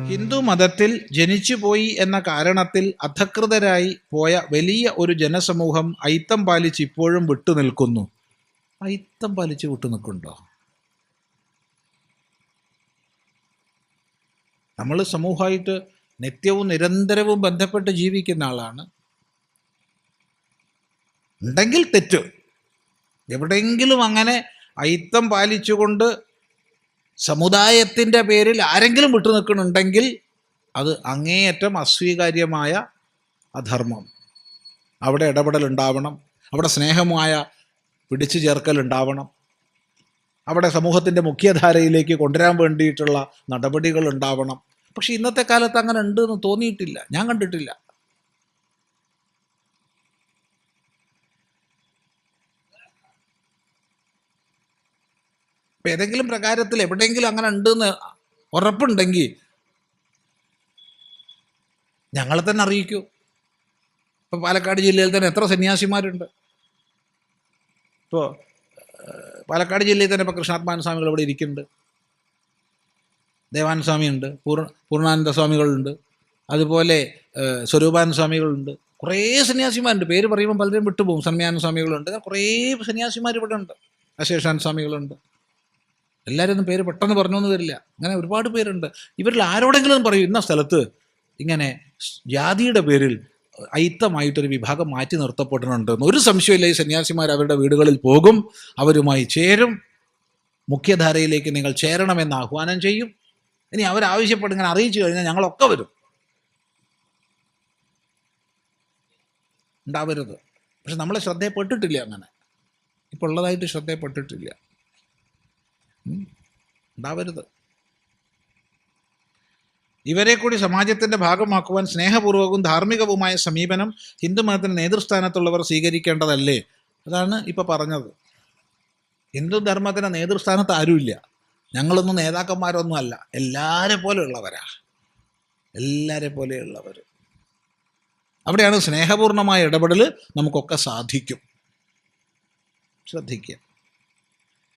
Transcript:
ഹിന്ദു മതത്തിൽ ജനിച്ചുപോയി എന്ന കാരണത്തിൽ അധകൃതരായി പോയ വലിയ ഒരു ജനസമൂഹം അയിത്തം പാലിച്ച് ഇപ്പോഴും വിട്ടുനിൽക്കുന്നു. അയിത്തം പാലിച്ച് വിട്ടുനിൽക്കുന്നുണ്ടോ? നമ്മൾ സമൂഹമായിട്ട് നിത്യവും നിരന്തരവും ബന്ധപ്പെട്ട് ജീവിക്കുന്ന ആളാണ്. ഉണ്ടെങ്കിൽ തെറ്റ്. എവിടെയെങ്കിലും അങ്ങനെ അയിത്തം പാലിച്ചുകൊണ്ട് സമുദായത്തിൻ്റെ പേരിൽ ആരെങ്കിലും വിട്ടു നിൽക്കുന്നുണ്ടെങ്കിൽ അത് അങ്ങേയറ്റം അസ്വീകാര്യമായ അധർമ്മം. അവിടെ ഇടപെടൽ ഉണ്ടാവണം, അവിടെ സ്നേഹമായ പിടിച്ചു ചേർക്കൽ ഉണ്ടാവണം, അവിടെ സമൂഹത്തിൻ്റെ മുഖ്യധാരയിലേക്ക് കൊണ്ടുവരാൻ വേണ്ടിയിട്ടുള്ള നടപടികൾ ഉണ്ടാവണം. പക്ഷെ ഇന്നത്തെ കാലത്ത് അങ്ങനെ ഉണ്ട് എന്ന് തോന്നിയിട്ടില്ല, ഞാൻ കണ്ടിട്ടില്ല. ഇപ്പം ഏതെങ്കിലും പ്രകാരത്തിൽ എവിടെയെങ്കിലും അങ്ങനെ ഉണ്ടെന്ന് ഉറപ്പുണ്ടെങ്കിൽ ഞങ്ങളെ തന്നെ അറിയിക്കൂ. ഇപ്പോൾ പാലക്കാട് ജില്ലയിൽ തന്നെ എത്ര സന്യാസിമാരുണ്ട്. ഇപ്പോൾ പാലക്കാട് ജില്ലയിൽ തന്നെ ഇപ്പോൾ കൃഷ്ണാത്മാനന്ദ സ്വാമികൾ ഇവിടെ ഇരിക്കുന്നുണ്ട്, ദേവാനന്ദ സ്വാമിയുണ്ട്, പൂർണ്ണാനന്ദ സ്വാമികളുണ്ട്, അതുപോലെ സ്വരൂപാനന്ദ സ്വാമികളുണ്ട്. കുറേ സന്യാസിമാരുണ്ട്. പേര് പറയുമ്പോൾ പലരും വിട്ടുപോകും. സന്യാനന്ദ സ്വാമികളുണ്ട്. കുറേ സന്യാസിമാർ ഇവിടെ ഉണ്ട്. അശേഷാനന്ദ സ്വാമികളുണ്ട്. എല്ലാവരും ഒന്നും പേര് പെട്ടെന്ന് പറഞ്ഞൊന്നും വരില്ല. അങ്ങനെ ഒരുപാട് പേരുണ്ട്. ഇവരിൽ ആരോടെങ്കിലും പറയും ഇന്ന സ്ഥലത്ത് ഇങ്ങനെ ജാതിയുടെ പേരിൽ അയിത്തമായിട്ടൊരു വിഭാഗം മാറ്റി നിർത്തപ്പെട്ടിട്ടുണ്ടെന്ന്. ഒരു സംശയമില്ല, ഈ സന്യാസിമാർ അവരുടെ വീടുകളിൽ പോകും, അവരുമായി ചേരും, മുഖ്യധാരയിലേക്ക് നിങ്ങൾ ചേരണമെന്ന് ആഹ്വാനം ചെയ്യും. ഇനി അവരാവശ്യപ്പെട്ട് ഇങ്ങനെ അറിയിച്ചു കഴിഞ്ഞാൽ ഞങ്ങളൊക്കെ വരും. ഉണ്ടാവരുത്. പക്ഷെ നമ്മളെ ശ്രദ്ധയപ്പെട്ടിട്ടില്ല, അങ്ങനെ ഇപ്പോൾ ഉള്ളതായിട്ട് ശ്രദ്ധയപ്പെട്ടിട്ടില്ല. ഉണ്ടാവരുത്. ഇവരെ കൂടി സമാജത്തിൻ്റെ ഭാഗമാക്കുവാൻ സ്നേഹപൂർവകവും ധാർമ്മികവുമായ സമീപനം ഹിന്ദുമതത്തിൻ്റെ നേതൃസ്ഥാനത്തുള്ളവർ സ്വീകരിക്കേണ്ടതല്ലേ? അതാണ് ഇപ്പോൾ പറഞ്ഞത്. ഹിന്ദു ധർമ്മത്തിൻ്റെ നേതൃസ്ഥാനത്ത് ആരുമില്ല. ഞങ്ങളൊന്നും നേതാക്കന്മാരൊന്നും അല്ല. എല്ലാവരെ പോലെയുള്ളവരാ, എല്ലാവരെ പോലെയുള്ളവർ. അവിടെയാണ് സ്നേഹപൂർണമായ ഇടപെടൽ നമുക്കൊക്കെ സാധിക്കും. ശ്രദ്ധിക്കുക.